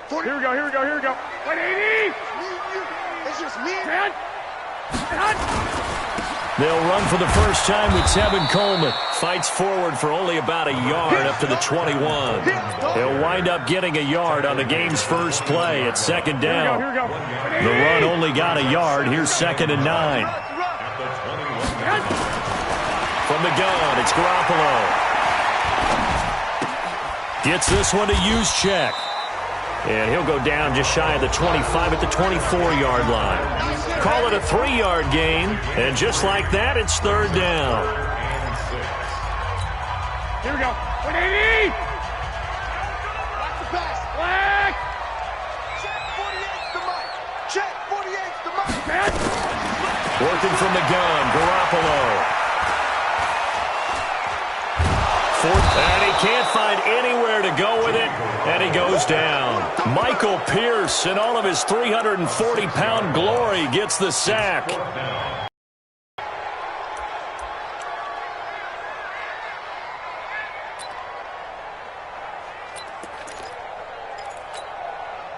Here we go. 180. It's just me. They'll run for the first time with Tevin Coleman. Fights forward for only about a yard up to the 21. He'll wind up getting a yard on the game's first play at second down. Here we go. The run only got a yard. Here's 2nd and 9. From the gun, it's Garoppolo. Gets this one to use check. And he'll go down just shy of the 25 at the 24-yard line. Call it a 3-yard gain, and just like that, it's 3rd down. Here we go. 180. Watch the pass. Black. Check 48's the mic. Check 48's the mic. Working from the gun, Garoppolo. And he can't find anywhere to go with it, and he goes down. Michael Pierce, in all of his 340-pound glory, gets the sack.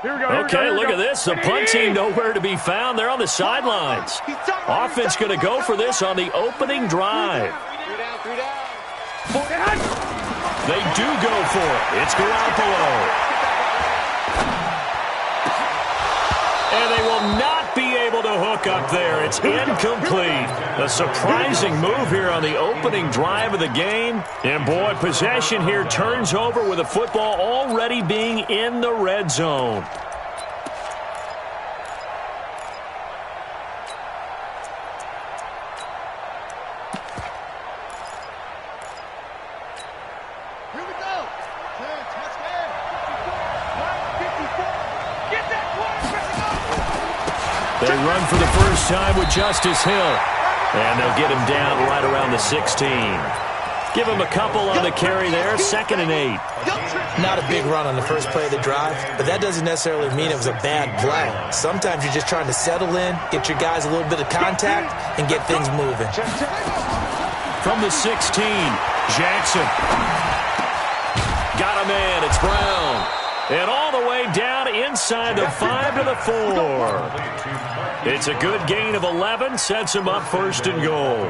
Okay, look at this. The punt team nowhere to be found. They're on the sidelines. Offense going to go for this on the opening drive. They do go for it. It's Garoppolo. And they will not be able to hook up there. It's incomplete. A surprising move here on the opening drive of the game. And, boy, possession here turns over with the football already being in the red zone. They run for the first time with Justice Hill. And they'll get him down right around the 16. Give him a couple on the carry there, 2nd and 8. Not a big run on the first play of the drive, but that doesn't necessarily mean it was a bad play. Sometimes you're just trying to settle in, get your guys a little bit of contact, and get things moving. From the 16, Jackson. Got a man, it's Brown. And all the way down inside the 5 to the 4. It's a good gain of 11, sets him up 1st and goal.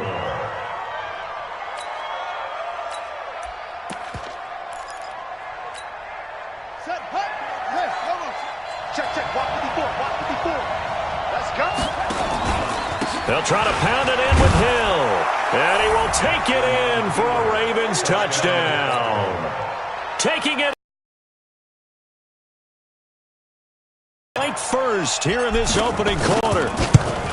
Check, walk 54. Let's go. They'll try to pound it in with Hill. And he will take it in for a Ravens touchdown. Taking it right first here in this opening quarter.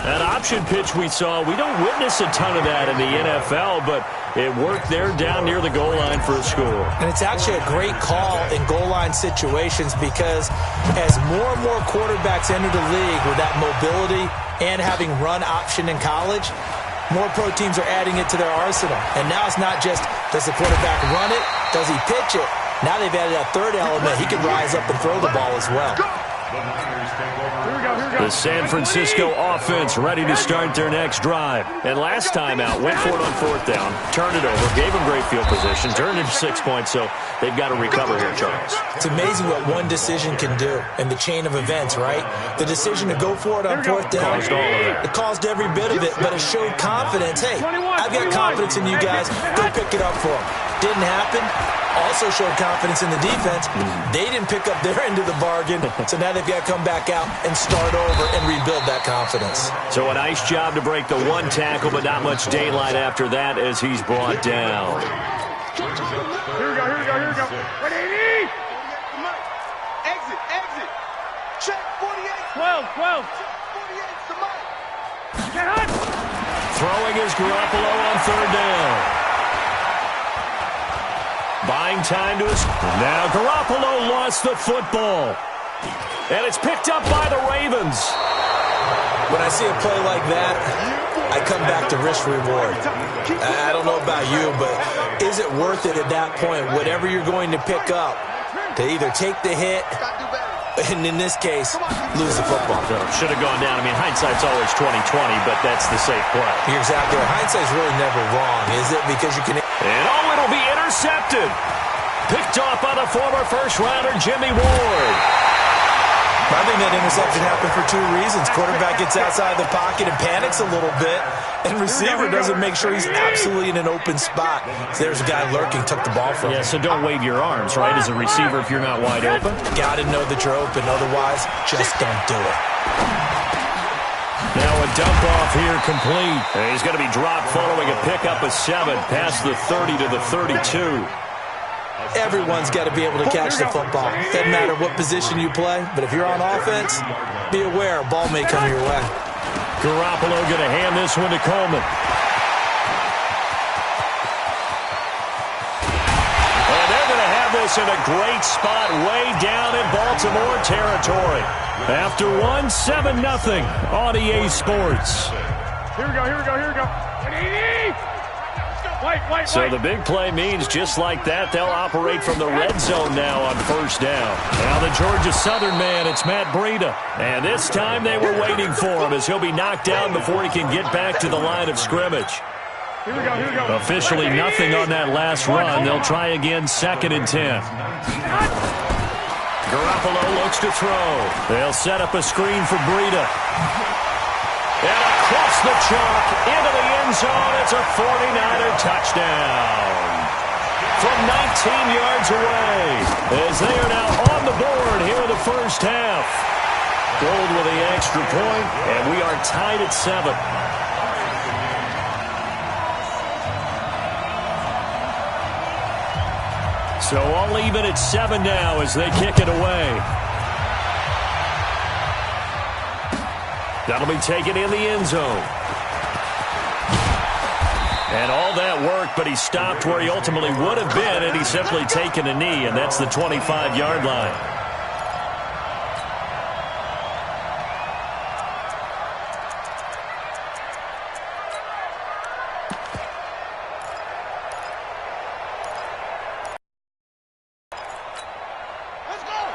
That option pitch we saw, we don't witness a ton of that in the NFL, but it worked there down near the goal line for a score. And it's actually a great call in goal line situations because as more and more quarterbacks enter the league with that mobility and having run option in college, more pro teams are adding it to their arsenal. And now it's not just, does the quarterback run it? Does he pitch it? Now they've added that third element. He can rise up and throw the ball as well. The San Francisco offense ready to start their next drive. And last time out, went for it on 4th down, turned it over, gave them great field position, turned into 6 points, so they've got to recover here, Charles. It's amazing what one decision can do in the chain of events, right? The decision to go for it on 4th down, Caused all of that. it caused every bit of it, but it showed confidence. Hey, I've got confidence in you guys. Go pick it up for them. Didn't happen. Also showed confidence in the defense. They didn't pick up their end of the bargain, so now they've got to come back out and start over and rebuild that confidence. So a nice job to break the one tackle, but not much daylight after that as he's brought down. Here we go. 180. Exit. Check 48. 12. 48's the mic. Get hot. Throwing is Garoppolo on 3rd down. Buying time to his... Now Garoppolo lost the football. And it's picked up by the Ravens. When I see a play like that, I come back to risk-reward. I don't know about you, but is it worth it at that point, whatever you're going to pick up, to either take the hit, and in this case, lose the football? Should have gone down. I mean, hindsight's always 20/20, but that's the safe play. You're exactly right. Hindsight's really never wrong, is it? Because you can... And it'll be intercepted. Picked off by the former first-rounder Jimmy Ward. I think that interception happened for two reasons. Quarterback gets outside the pocket and panics a little bit, and receiver doesn't make sure he's absolutely in an open spot. So there's a guy lurking, took the ball from him. Yeah, so don't wave your arms, right, as a receiver if you're not wide open. Got to know that you're open. Otherwise, just don't do it. Now a dump off here complete. And he's going to be dropped following a pickup of 7 past the 30 to the 32. Everyone's got to be able to catch the football. Doesn't matter what position you play, but if you're on offense, be aware a ball may come your way. Garoppolo going to hand this one to Coleman. And they're going to have this in a great spot way down in Baltimore territory. After 7-0 on EA Sports. Here we go, here we go, here we go. Wait. So the big play means just like that, they'll operate from the red zone now on first down. Now the Georgia Southern man, it's Matt Breida. And this time they were waiting for him as he'll be knocked down before he can get back to the line of scrimmage. Here we go. Officially nothing on that last run. They'll try again 2nd and 10. Garoppolo looks to throw. They'll set up a screen for Breida. And across the chalk, into the end zone, it's a 49er touchdown. From 19 yards away, as they are now on the board here in the first half. Gold with the extra point, and we are tied at 7. So all even at 7 now as they kick it away. That'll be taken in the end zone. And all that work, but he stopped where he ultimately would have been, and he's simply taken a knee, and that's the 25-yard line.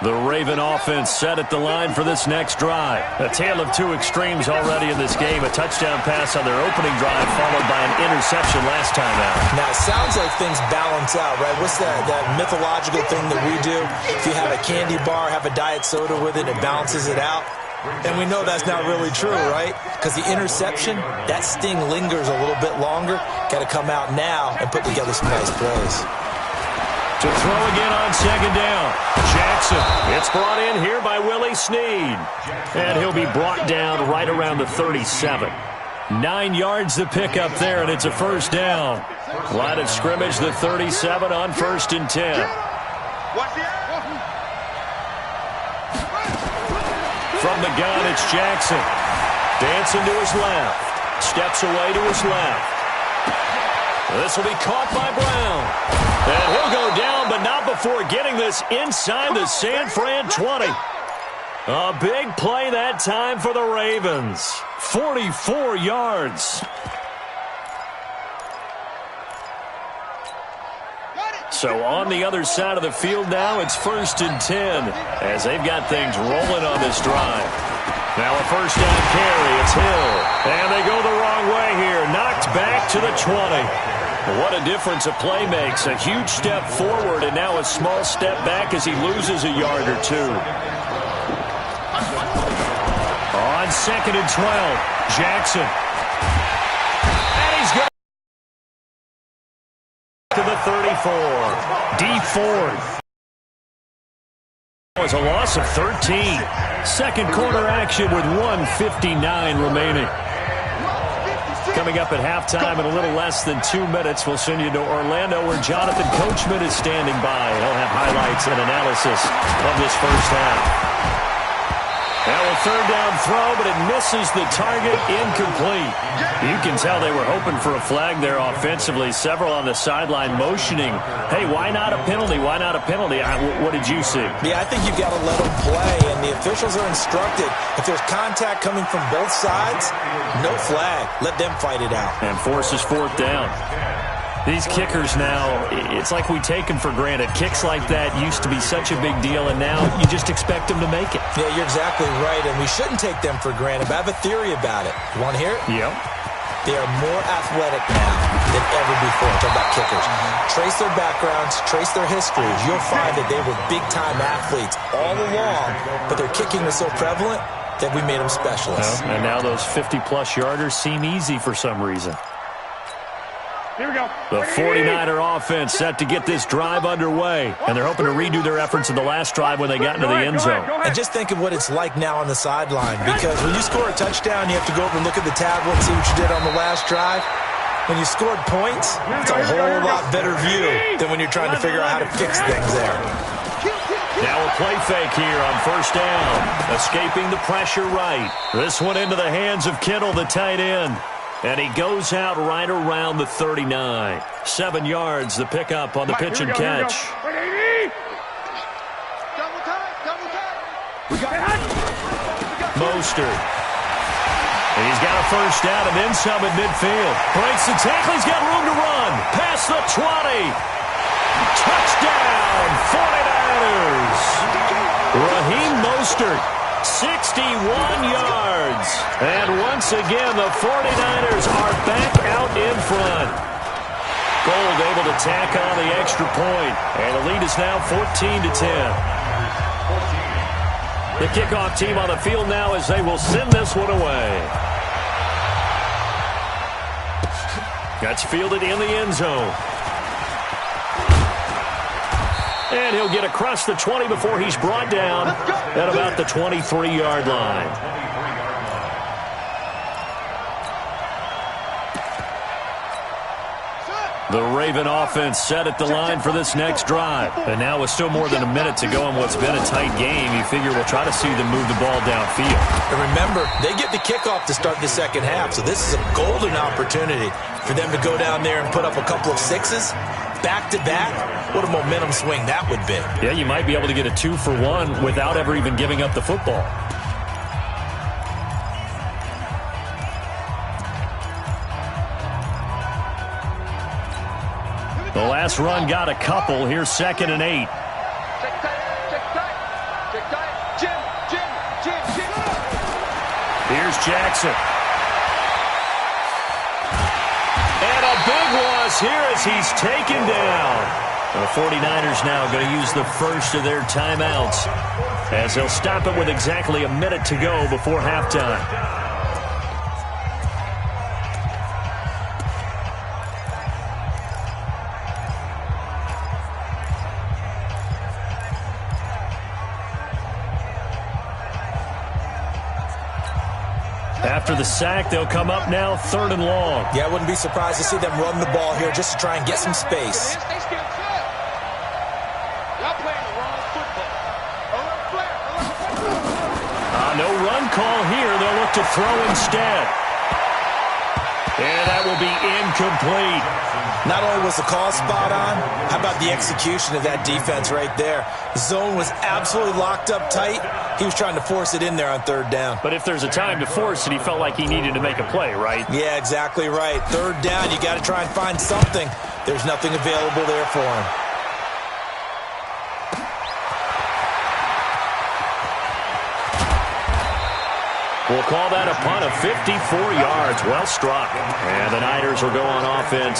The Raven offense set at the line for this next drive. A tale of two extremes already in this game. A touchdown pass on their opening drive followed by an interception last time out. Now, it sounds like things balance out, right? What's that mythological thing that we do? If you have a candy bar, have a diet soda with it, it balances it out. And we know that's not really true, right? Because the interception, that sting lingers a little bit longer. Got to come out now and put together some nice plays. To throw again on 2nd down. Jackson. It's brought in here by Willie Snead. And he'll be brought down right around the 37. 9 yards to pick up there, and it's a first down. Line of scrimmage, the 37 on 1st and 10. From the gun, it's Jackson. Dancing to his left. Steps away to his left. This will be caught by Brown. And he'll go down, but not before getting this inside the San Fran 20. A big play that time for the Ravens. 44 yards. So on the other side of the field now, it's 1st and 10 as they've got things rolling on this drive. Now a first down carry, it's Hill. And they go the wrong way here. Knocked back to the 20. What a difference a play makes. A huge step forward and now a small step back as he loses a yard or two. On 2nd and 12, Jackson. And he's got to the 34. D Ford. It was a loss of 13. Second quarter action with 1:59 remaining. Coming up at halftime in a little less than 2 minutes, we'll send you to Orlando where Jonathan Coachman is standing by. He'll have highlights and analysis of this first half. Now a third down throw, but it misses the target, incomplete. You can tell they were hoping for a flag there offensively. Several on the sideline motioning, hey, why not a penalty? Why not a penalty? What did you see? Yeah, I think you've got to let them play, and the officials are instructed. If there's contact coming from both sides, no flag. Let them fight it out. And forces 4th down. These kickers now, it's like we take them for granted. Kicks like that used to be such a big deal, and now you just expect them to make it. Yeah, you're exactly right, and we shouldn't take them for granted, but I have a theory about it. You want to hear it? Yep. They are more athletic now than ever before. I'm talking about kickers. Trace their backgrounds, trace their histories. You'll find that they were big-time athletes all along, but their kicking was so prevalent that we made them specialists. Well, and now those 50-plus yarders seem easy for some reason. Here we go. The 49er offense set to get this drive underway, and they're hoping to redo their efforts in the last drive when they got into the end zone. And just think of what it's like now on the sideline, because when you score a touchdown, you have to go over and look at the tablet and see what you did on the last drive. When you scored points, it's a whole lot better view than when you're trying to figure out how to fix things there. Now a play fake here on first down. Escaping the pressure right. This one into the hands of Kittle, the tight end. And he goes out right around the 39. 7 yards, the pickup on the pitch and catch. Mostert. And he's got a first down and then some at midfield. Breaks the tackle. He's got room to run. Past the 20. Touchdown, 49ers. Raheem Mostert, 61 yards. And once again, the 49ers are back out in front. Gold able to tack on the extra point. And the lead is now 14-10. The kickoff team on the field now as they will send this one away. That's fielded in the end zone. And he'll get across the 20 before he's brought down at about the 23-yard line. The Raven offense set at the line for this next drive. And now with still more than a minute to go in what's been a tight game, you figure we'll try to see them move the ball downfield. And remember, they get the kickoff to start the second half, so this is a golden opportunity for them to go down there and put up a couple of sixes. Back-to-back, what a momentum swing that would be. Yeah, you might be able to get a 2-for-1 without ever even giving up the football. The last run got a couple. Here's 2nd and 8. Here's Jackson. And a big loss here as he's taken down. The 49ers now going to use the first of their timeouts as they'll stop it with exactly a minute to go before halftime. After the sack, they'll come up now 3rd and long. Yeah, I wouldn't be surprised to see them run the ball here just to try and get some space. No run call here. They'll look to throw instead. And that will be incomplete. Not only was the call spot on, how about the execution of that defense right there? The zone was absolutely locked up tight. He was trying to force it in there on 3rd down. But if there's a time to force it, he felt like he needed to make a play, right? Yeah, exactly right. 3rd down, you got to try and find something. There's nothing available there for him. We'll call that a punt of 54 yards. Well struck. And the Niners will go on offense.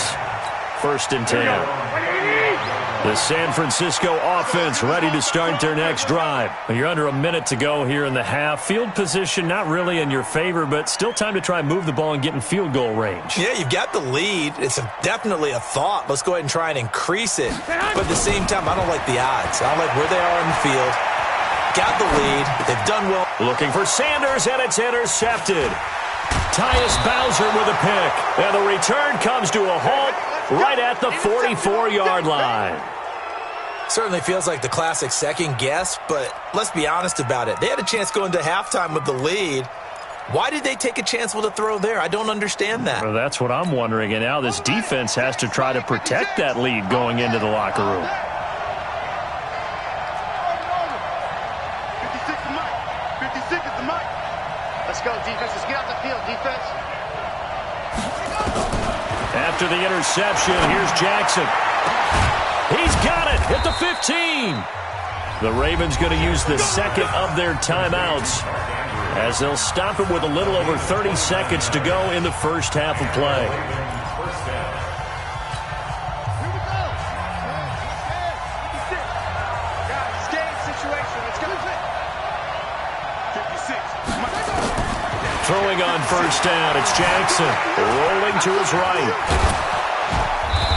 1st and 10. The San Francisco offense ready to start their next drive. You're under a minute to go here in the half. Field position not really in your favor, but still time to try and move the ball and get in field goal range. Yeah, you've got the lead. It's definitely a thought. Let's go ahead and try and increase it. But at the same time, I don't like the odds. I don't like where they are in the field. Got the lead. They've done well. Looking for Sanders, and it's intercepted. Tyus Bowser with a pick. And the return comes to a halt right at the 44-yard line. Certainly feels like the classic second guess, but let's be honest about it. They had a chance going to halftime with the lead. Why did they take a chance with a throw there? I don't understand that. Well, that's what I'm wondering. And now this defense has to try to protect that lead going into the locker room. Let's go, defense. Let's get out the field, defense. After the interception, here's Jackson. He's got it at the 15. The Ravens going to use the 2nd of their timeouts as they'll stop it with a little over 30 seconds to go in the first half of play. Throwing on first down, it's Jackson, rolling to his right.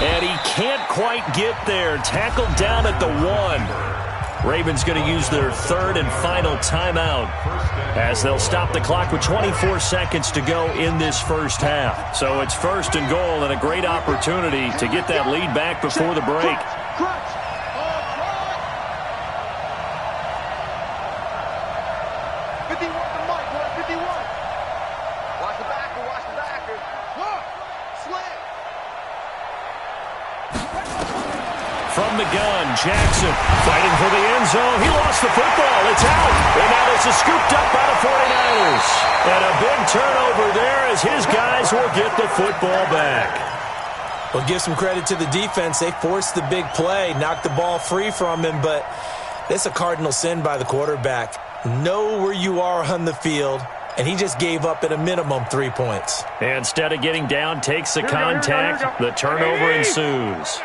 And he can't quite get there. Tackled down at the 1. Ravens going to use their third and final timeout as they'll stop the clock with 24 seconds to go in this first half. So it's first and goal and a great opportunity to get that lead back before the break. From the gun, Jackson fighting for the end zone. He lost the football. It's out. And now this is scooped up by the 49ers. And a big turnover there as his guys will get the football back. Well, give some credit to the defense. They forced the big play, knocked the ball free from him, but it's a cardinal sin by the quarterback. Know where you are on the field, and he just gave up at a minimum 3 points. And instead of getting down, takes the contact. The turnover ensues.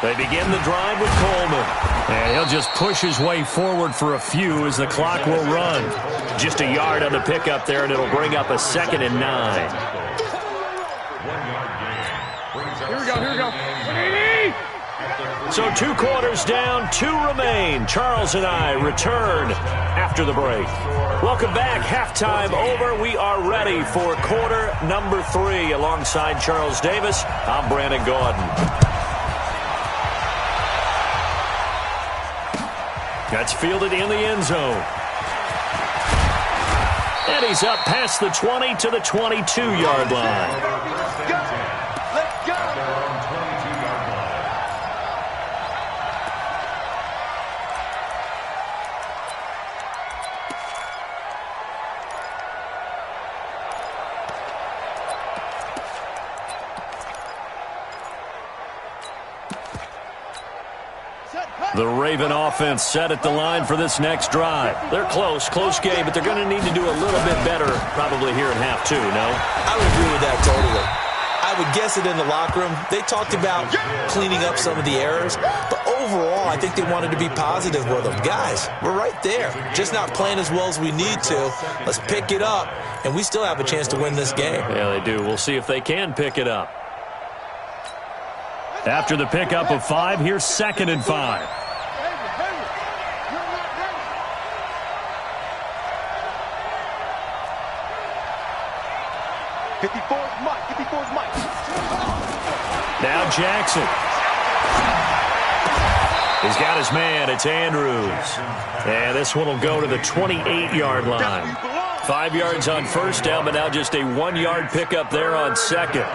They begin the drive with Coleman. And he'll just push his way forward for a few as the clock will run. Just a yard on the pickup there, and it'll bring up a 2nd and 9. Here we go. So 2 quarters down, 2 remain. Charles and I return after the break. Welcome back. Halftime over. We are ready for quarter number 3. Alongside Charles Davis, I'm Brandon Gordon. That's fielded in the end zone. And he's up past the 20 to the 22-yard line. Let's go. The Raven offense set at the line for this next drive. They're close game, but they're going to need to do a little bit better probably here in half 2, no? I would agree with that totally. I would guess it in the locker room. They talked about cleaning up some of the errors, but overall, I think they wanted to be positive with them. Guys, we're right there. Just not playing as well as we need to. Let's pick it up, and we still have a chance to win this game. Yeah, they do. We'll see if they can pick it up. After the pickup of 5, here's 2nd and 5. Now Jackson. He's got his man. It's Andrews. And this one will go to the 28-yard line. 5 yards on first down, but now just a 1-yard pickup there on 2nd.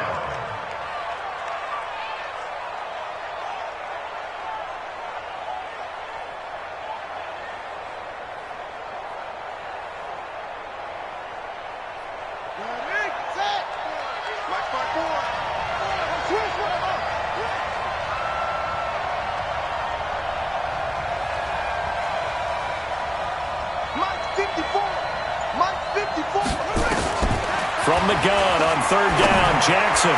From the gun on 3rd down, Jackson.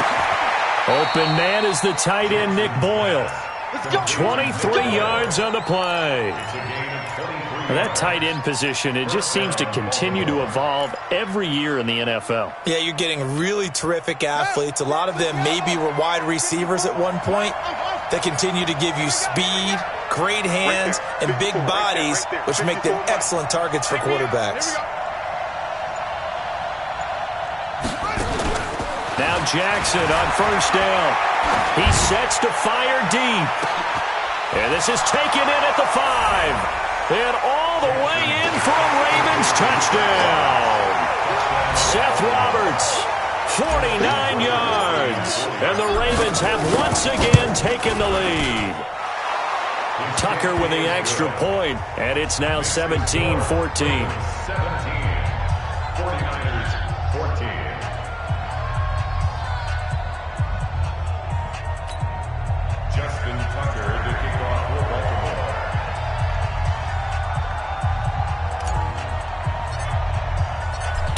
Open man is the tight end, Nick Boyle. 23 yards on the play. That tight end position, it just seems to continue to evolve every year in the NFL. Yeah, you're getting really terrific athletes. A lot of them maybe were wide receivers at one point. They continue to give you speed, great hands, and big bodies, which make them excellent targets for quarterbacks. Now Jackson on 1st down. He sets to fire deep. And this is taken in at the 5. And all the way in for a Ravens touchdown. Seth Roberts, 49 yards. And the Ravens have once again taken the lead. Tucker with the extra point, and it's now 17-14.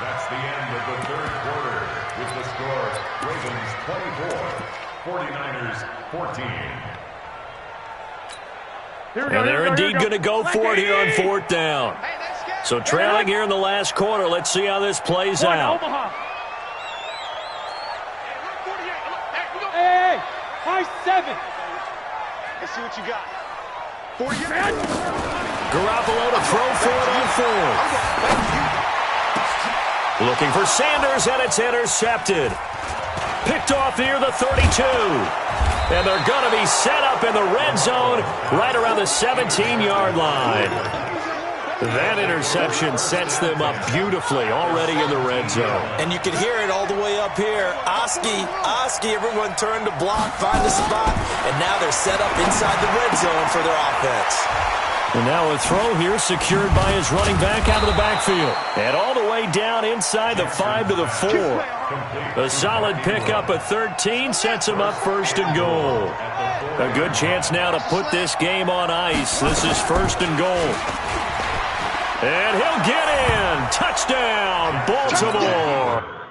That's the end of the third quarter with the score Ravens 24, 49ers 14. And they're indeed going to go for it here on fourth down. So trailing here in the last quarter. Let's see how this plays out. Hey, high 7. Let's see what you got. 48. Garoppolo to throw for it on fourth. Looking for Sanders, and it's intercepted. Picked off near the 32. And they're going to be set up in the red zone right around the 17-yard line. That interception sets them up beautifully already in the red zone. And you can hear it all the way up here. Oski, everyone turned to block, find a spot, and now they're set up inside the red zone for their offense. And now a throw here secured by his running back out of the backfield. And all the way down inside the 5 to the 4. A solid pickup at 13 sets him up first and goal. A good chance now to put this game on ice. This is first and goal. And he'll get in. Touchdown, Baltimore.